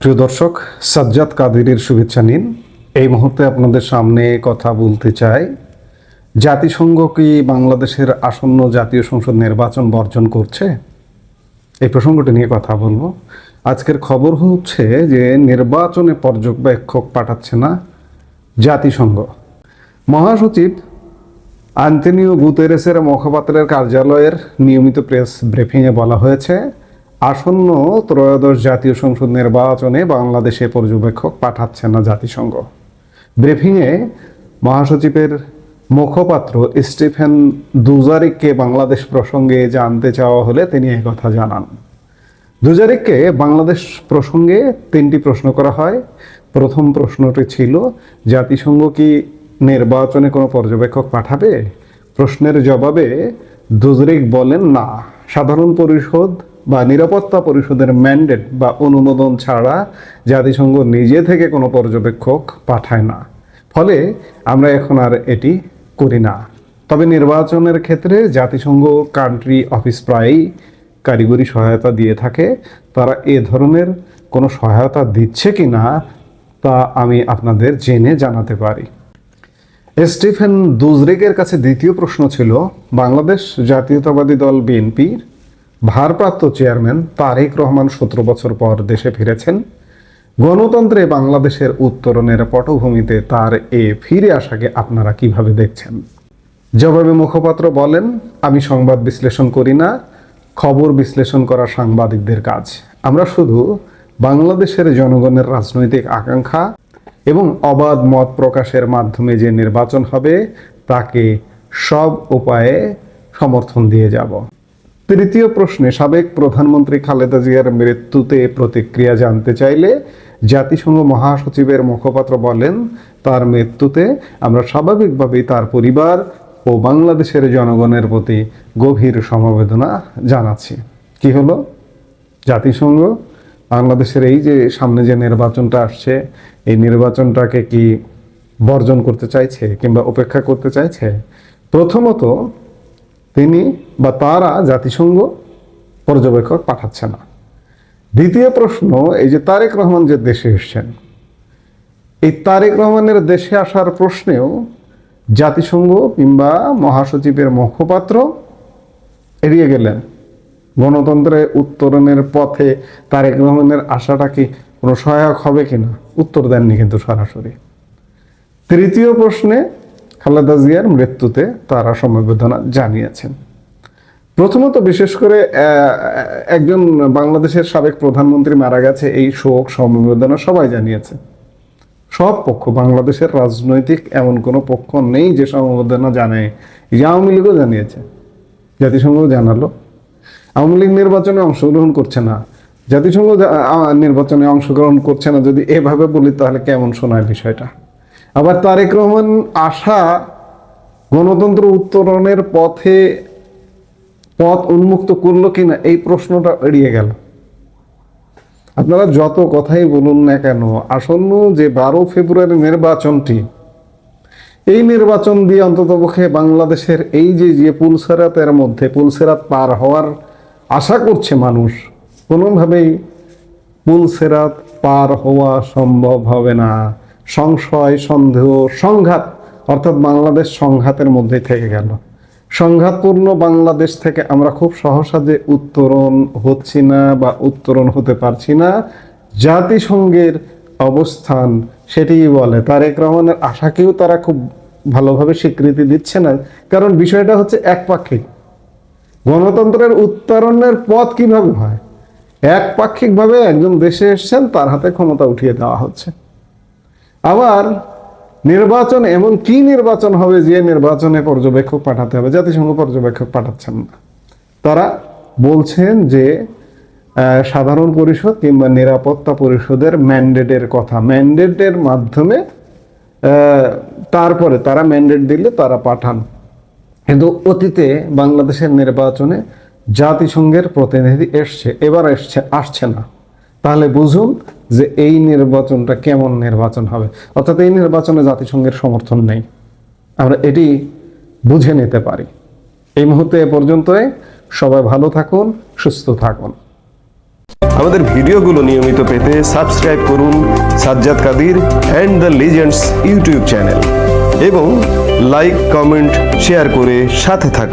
প্রিয় দর্শক, সাজ্জাদ কাদেরের শুভেচ্ছা নিন। এই মুহূর্তে আপনাদের সামনে কথা বলতে চাই, জাতিসংঘ কি বাংলাদেশের আসন্ন জাতীয় সংসদ নির্বাচন বর্জন করছে? এই প্রসঙ্গটি নিয়ে কথা বলবো। আজকের খবর হচ্ছে যে নির্বাচনে পর্যবেক্ষক পাঠাচ্ছে না জাতিসংঘ। মহাসচিব আন্তোনিও গুতেরেসের মুখপাত্রের কার্যালয়ের নিয়মিত প্রেস ব্রিফিংয়ে বলা হয়েছে, আসন্ন ত্রয়োদশ জাতীয় সংসদ নির্বাচনে বাংলাদেশে পর্যবেক্ষক পাঠাচ্ছে না জাতিসংঘ। ব্রিফিংয়ে মহাসচিবের মুখপাত্র স্টিফেন দুজারিককে বাংলাদেশ প্রসঙ্গে জানতে চাওয়া হলে তিনি এই কথা জানান। দুজারিককে বাংলাদেশ প্রসঙ্গে 3টি প্রশ্ন করা হয়। প্রথম প্রশ্নটি ছিল, জাতিসংঘ কি নির্বাচনে কোনো পর্যবেক্ষক পাঠাবে? প্রশ্নের জবাবে দুজারিক বলেন, না, সাধারণ পরিষদ বা নিরাপত্তা পরিষদের ম্যান্ডেট বা অনুমোদন ছাড়া জাতিসংঘ নিজে থেকে কোনো পর্যবেক্ষক পাঠায় না, ফলে আমরা এখন আর এটি করি না। তবে নির্বাচনের ক্ষেত্রে জাতিসংঘ কান্ট্রি অফিস প্রায়ই কারিগরি সহায়তা দিয়ে থাকে। তারা এ ধরনের কোনো সহায়তা দিচ্ছে কি না তা আমি আপনাদের জেনে জানাতে পারি। স্টিফেন দুজরিকের কাছে দ্বিতীয় প্রশ্ন ছিল, বাংলাদেশ জাতীয়তাবাদী দল বিএনপির ভারপ্রাপ্ত চেয়ারম্যান তারেক রহমান 17 বছর পর দেশে ফিরেছেন। গণতন্ত্রে বাংলাদেশের উত্তরণের পটভূমিতে তার ফিরে আসাকে আপনারা কিভাবে দেখছেন? জবাবে মুখপাত্র বলেন, আমি সংবাদ বিশ্লেষণ করি না, খবর বিশ্লেষণ করা সাংবাদিকদের কাজ। আমরা শুধু বাংলাদেশের জনগণের রাজনৈতিক আকাঙ্ক্ষা এবং অবাধ মত প্রকাশের মাধ্যমে যে নির্বাচন হবে তাকে সব উপায়ে সমর্থন দিয়ে যাব। তৃতীয় প্রশ্নে সাবেক প্রধানমন্ত্রী খালেদা জিয়ার মৃত্যুতে প্রতিক্রিয়া জানতে চাইলে জাতিসংঘ মহাসচিবের মুখপাত্র বলেন, তার মৃত্যুতে আমরা স্বাভাবিকভাবেই তার পরিবার ও বাংলাদেশের জনগণের প্রতি গভীর সমবেদনা জানাচ্ছি। কি হলো? জাতিসংঘ বাংলাদেশের এই যে সামনে যে নির্বাচনটা আসছে, এই নির্বাচনটাকে কি বর্জন করতে চাইছে কিংবা উপেক্ষা করতে চাইছে? প্রথমত, তিনি বা তারা জাতিসংঘ পর্যবেক্ষক পাঠাচ্ছে না। দ্বিতীয় প্রশ্ন, এই যে তারেক রহমান যে দেশে এসছেন, এই তারেক রহমানের দেশে আসার প্রশ্নেও জাতিসংঘ কিংবা মহাসচিবের মুখপাত্র এড়িয়ে গেলেন। গণতন্ত্রের উত্তরণের পথে তারেক রহমানের আশাটা কি কোনো সহায়ক হবে কিনা উত্তর দেননি কিন্তু সরাসরি। তৃতীয় প্রশ্নে খালেদা জিয়ার মৃত্যুতে তারা সমবেদনা জানিয়েছেন। প্রথমত, বিশেষ করে একজন বাংলাদেশের সাবেক প্রধানমন্ত্রী মারা গেছে, এই শোক সমবেদনা সবাই জানিয়েছে, সব পক্ষ। বাংলাদেশের রাজনৈতিক এমন কোনো পক্ষ নেই যে সমবেদনা জানায়। আওয়ামী লীগও জানিয়েছে, জাতিসংঘ জানালো। আওয়ামী লীগ নির্বাচনে অংশগ্রহণ করছে না, জাতিসংঘ নির্বাচনে অংশগ্রহণ করছে না। যদি এভাবে বলি তাহলে কেমন শোনায় বিষয়টা? আবার তারেক রহমান আসা গণতন্ত্র উত্তরণের পথ উন্মুক্ত করলো কিনা, এই প্রশ্নটা এড়িয়ে গেল। আপনারা যত কথাই বলুন না কেন, আসন্ন যে 12 ফেব্রুয়ারি নির্বাচনটি, এই নির্বাচন দিয়ে অন্ততপক্ষে বাংলাদেশের এই যে পুলসেরাতের মধ্যে পুলসেরাত পার হওয়ার আশা করছে মানুষ, কোনোভাবেই পুলসেরাত পার হওয়া সম্ভব হবে না। সংশয়, সন্দেহ, সংঘাত, অর্থাৎ বাংলাদেশ সংঘাতের মধ্যে থেকে গেল। সংঘাতপূর্ণ বাংলাদেশ থেকে আমরা খুব সহজে উত্তরণ হচ্ছি না বা উত্তরণ হতে পারছি না। জাতিসংঘের অবস্থান সেটিই বলে, তারেক রহমানের আশাকেও তারা খুব ভালোভাবে স্বীকৃতি দিচ্ছে না, কারণ বিষয়টা হচ্ছে একপাক্ষিক। গণতন্ত্রের উত্তরণের পথ কিভাবে হয়? একপাক্ষিকভাবে একজন দেশে এসছেন, তার হাতে ক্ষমতা উঠিয়ে দেওয়া হচ্ছে। আবার নির্বাচন, এমন কি নির্বাচন হবে যে নির্বাচনে পর্যবেক্ষক পাঠাতে হবে? জাতিসংঘ পর্যবেক্ষক পাঠাচ্ছেন না। তারা বলছেন যে সাধারণ পরিষদ কিংবা নিরাপত্তা পরিষদের ম্যান্ডেটের কথা, ম্যান্ডেটের মাধ্যমে তারপরে তারা ম্যান্ডেট দিলে তারা পাঠান। কিন্তু অতীতে বাংলাদেশের নির্বাচনে জাতিসংঘের প্রতিনিধি এসছে, এবার আসছে না। তাহলে বুঝুন যে এই নির্বাচনটা কেমন নির্বাচন হবে, অর্থাৎ এই নির্বাচনে জাতিসংঘের সমর্থন নেই। আমরা এটি বুঝে নিতে পারি। এই মুহূর্তে এ পর্যন্তই। সবাই ভালো থাকুন, সুস্থ থাকুন। আমাদের ভিডিওগুলো নিয়মিত পেতে সাবস্ক্রাইব করুন Sajjad Kadir and the legends YouTube channel এবং লাইক, কমেন্ট, শেয়ার করে সাথে থাকুন।